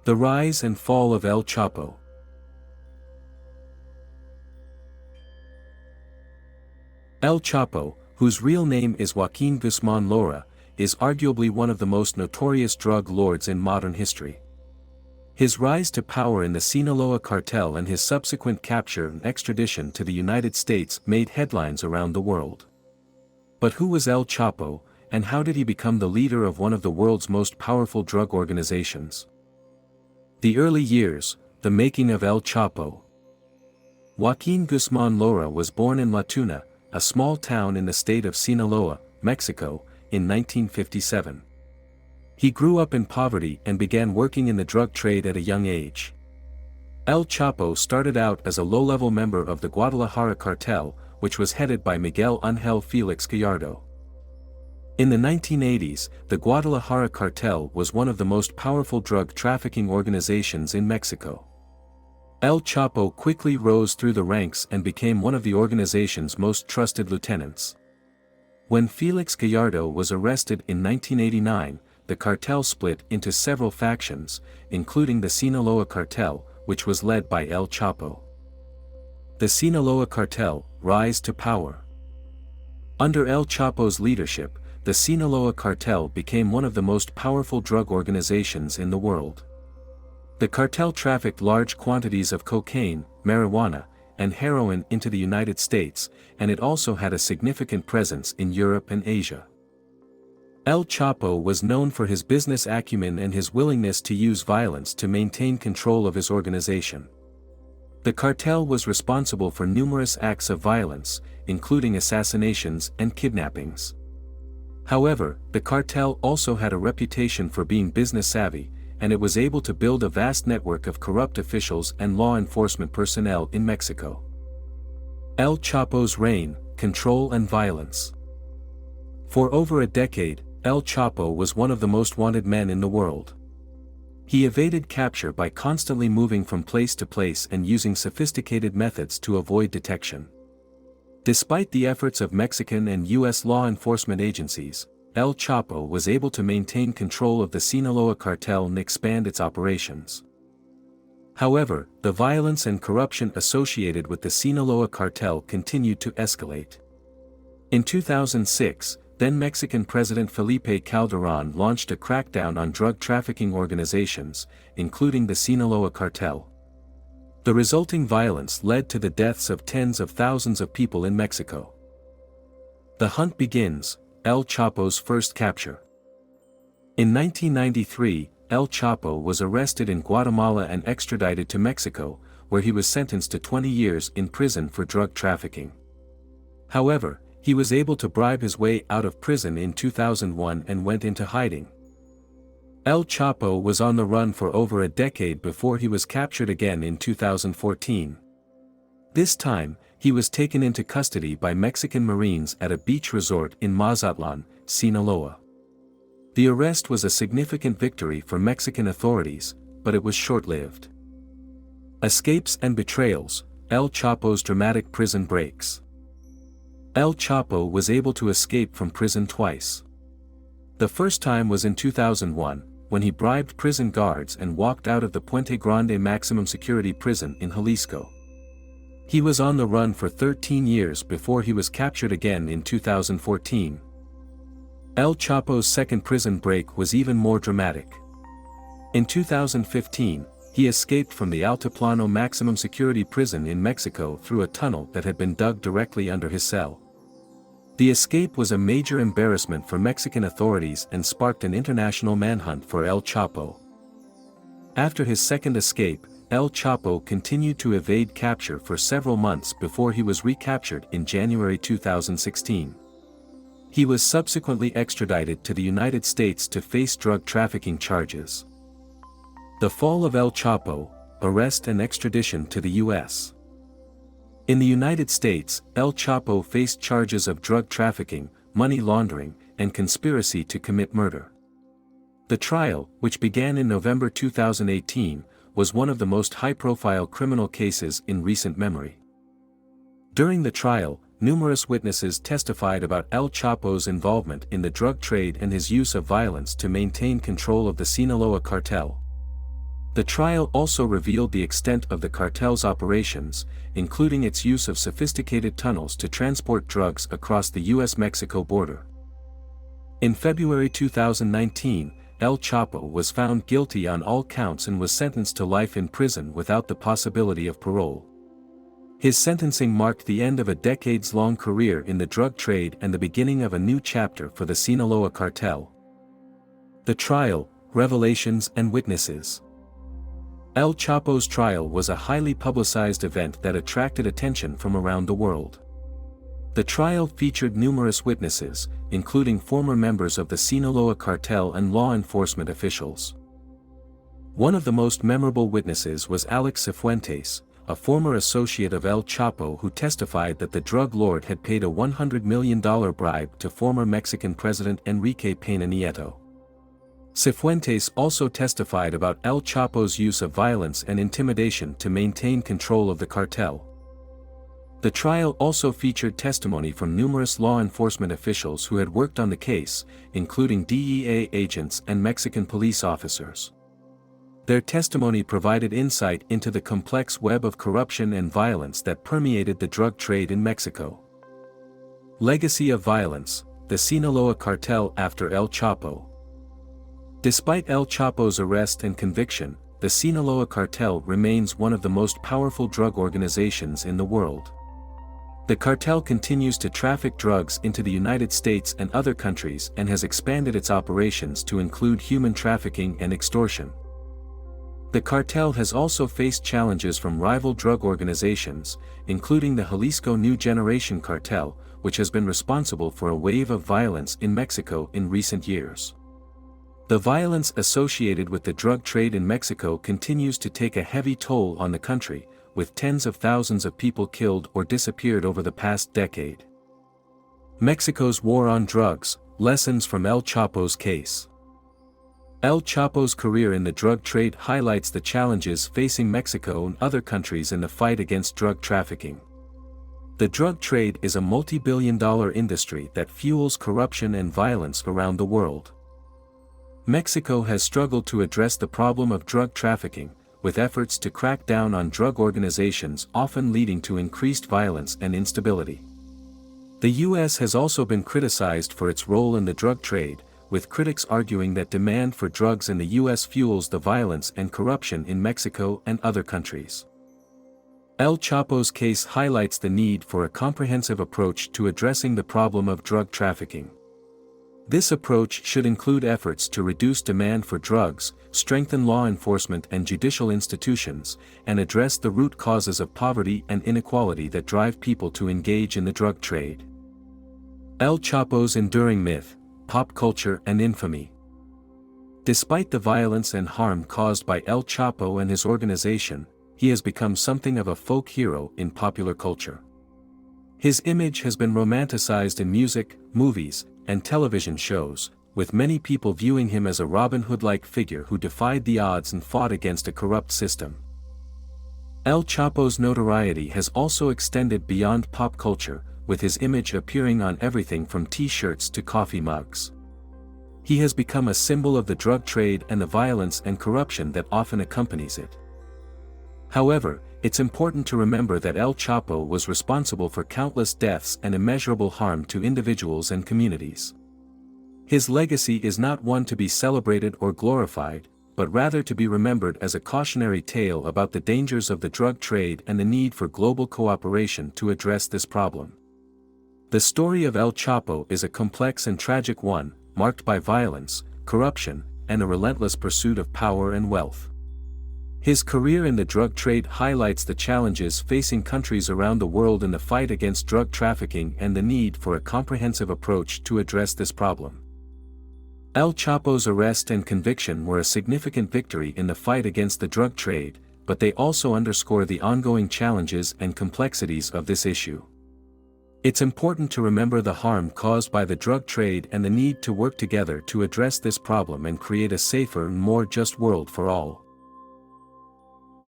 The rise and fall of El Chapo. El Chapo, whose real name is Joaquín Guzmán Loera, is arguably one of the most notorious drug lords in modern history. His rise to power in the Sinaloa cartel and his subsequent capture and extradition to the United States made headlines around the world. But who was El Chapo, and how did he become the leader of one of the world's most powerful drug organizations? The early years, the making of El Chapo. Joaquín Guzmán Loera was born in La Tuna, a small town in the state of Sinaloa, Mexico, in 1957. He grew up in poverty and began working in the drug trade at a young age. El Chapo started out as a low-level member of the Guadalajara cartel, which was headed by Miguel Ángel Félix Gallardo. In the 1980s, the Guadalajara cartel was one of the most powerful drug trafficking organizations in Mexico. El Chapo quickly rose through the ranks and became one of the organization's most trusted lieutenants. When Félix Gallardo was arrested in 1989, the cartel split into several factions, including the Sinaloa cartel, which was led by El Chapo. The Sinaloa cartel, rise to power. Under El Chapo's leadership, the Sinaloa cartel became one of the most powerful drug organizations in the world. The cartel trafficked large quantities of cocaine, marijuana, and heroin into the United States, and it also had a significant presence in Europe and Asia. El Chapo was known for his business acumen and his willingness to use violence to maintain control of his organization. The cartel was responsible for numerous acts of violence, including assassinations and kidnappings. However, the cartel also had a reputation for being business savvy, and it was able to build a vast network of corrupt officials and law enforcement personnel in Mexico. El Chapo's reign, control and violence. For over a decade, El Chapo was one of the most wanted men in the world. He evaded capture by constantly moving from place to place and using sophisticated methods to avoid detection. Despite the efforts of Mexican and U.S. law enforcement agencies, El Chapo was able to maintain control of the Sinaloa cartel and expand its operations. However, the violence and corruption associated with the Sinaloa cartel continued to escalate. In 2006, then-Mexican President Felipe Calderón launched a crackdown on drug trafficking organizations, including the Sinaloa cartel. The resulting violence led to the deaths of tens of thousands of people in Mexico. The hunt begins, El Chapo's first capture. In 1993, El Chapo was arrested in Guatemala and extradited to Mexico, where he was sentenced to 20 years in prison for drug trafficking. However, he was able to bribe his way out of prison in 2001 and went into hiding. El Chapo was on the run for over a decade before he was captured again in 2014. This time, he was taken into custody by Mexican Marines at a beach resort in Mazatlan, Sinaloa. The arrest was a significant victory for Mexican authorities, but it was short-lived. Escapes and betrayals, El Chapo's dramatic prison breaks. El Chapo was able to escape from prison twice. The first time was in 2001, when he bribed prison guards and walked out of the Puente Grande maximum security prison in Jalisco. He was on the run for 13 years before he was captured again in 2014. El Chapo's second prison break was even more dramatic. In 2015, he escaped from the Altiplano maximum security prison in Mexico through a tunnel that had been dug directly under his cell. The escape was a major embarrassment for Mexican authorities and sparked an international manhunt for El Chapo. After his second escape, El Chapo continued to evade capture for several months before he was recaptured in January 2016. He was subsequently extradited to the United States to face drug trafficking charges. The fall of El Chapo, arrest and extradition to the U.S. In the United States, El Chapo faced charges of drug trafficking, money laundering, and conspiracy to commit murder. The trial, which began in November 2018, was one of the most high-profile criminal cases in recent memory. During the trial, numerous witnesses testified about El Chapo's involvement in the drug trade and his use of violence to maintain control of the Sinaloa cartel. The trial also revealed the extent of the cartel's operations, including its use of sophisticated tunnels to transport drugs across the US-Mexico border. In February 2019, El Chapo was found guilty on all counts and was sentenced to life in prison without the possibility of parole. His sentencing marked the end of a decades-long career in the drug trade and the beginning of a new chapter for the Sinaloa cartel. The trial, revelations and witnesses. El Chapo's trial was a highly publicized event that attracted attention from around the world. The trial featured numerous witnesses, including former members of the Sinaloa cartel and law enforcement officials. One of the most memorable witnesses was Alex Cifuentes, a former associate of El Chapo who testified that the drug lord had paid a $100 million bribe to former Mexican President Enrique Peña Nieto. Cifuentes also testified about El Chapo's use of violence and intimidation to maintain control of the cartel. The trial also featured testimony from numerous law enforcement officials who had worked on the case, including DEA agents and Mexican police officers. Their testimony provided insight into the complex web of corruption and violence that permeated the drug trade in Mexico. Legacy of violence: the Sinaloa cartel after El Chapo. Despite El Chapo's arrest and conviction, the Sinaloa cartel remains one of the most powerful drug organizations in the world. The cartel continues to traffic drugs into the United States and other countries and has expanded its operations to include human trafficking and extortion. The cartel has also faced challenges from rival drug organizations, including the Jalisco New Generation Cartel, which has been responsible for a wave of violence in Mexico in recent years. The violence associated with the drug trade in Mexico continues to take a heavy toll on the country, with tens of thousands of people killed or disappeared over the past decade. Mexico's war on drugs: lessons from El Chapo's case. El Chapo's career in the drug trade highlights the challenges facing Mexico and other countries in the fight against drug trafficking. The drug trade is a multi-billion-dollar industry that fuels corruption and violence around the world. Mexico has struggled to address the problem of drug trafficking, with efforts to crack down on drug organizations often leading to increased violence and instability. The U.S. has also been criticized for its role in the drug trade, with critics arguing that demand for drugs in the U.S. fuels the violence and corruption in Mexico and other countries. El Chapo's case highlights the need for a comprehensive approach to addressing the problem of drug trafficking. This approach should include efforts to reduce demand for drugs, strengthen law enforcement and judicial institutions, and address the root causes of poverty and inequality that drive people to engage in the drug trade. El Chapo's enduring myth, pop culture and infamy. Despite the violence and harm caused by El Chapo and his organization, he has become something of a folk hero in popular culture. His image has been romanticized in music, movies, and television shows, with many people viewing him as a Robin Hood-like figure who defied the odds and fought against a corrupt system. El Chapo's notoriety has also extended beyond pop culture, with his image appearing on everything from t-shirts to coffee mugs. He has become a symbol of the drug trade and the violence and corruption that often accompanies it. However, it's important to remember that El Chapo was responsible for countless deaths and immeasurable harm to individuals and communities. His legacy is not one to be celebrated or glorified, but rather to be remembered as a cautionary tale about the dangers of the drug trade and the need for global cooperation to address this problem. The story of El Chapo is a complex and tragic one, marked by violence, corruption, and a relentless pursuit of power and wealth. His career in the drug trade highlights the challenges facing countries around the world in the fight against drug trafficking and the need for a comprehensive approach to address this problem. El Chapo's arrest and conviction were a significant victory in the fight against the drug trade, but they also underscore the ongoing challenges and complexities of this issue. It's important to remember the harm caused by the drug trade and the need to work together to address this problem and create a safer and more just world for all.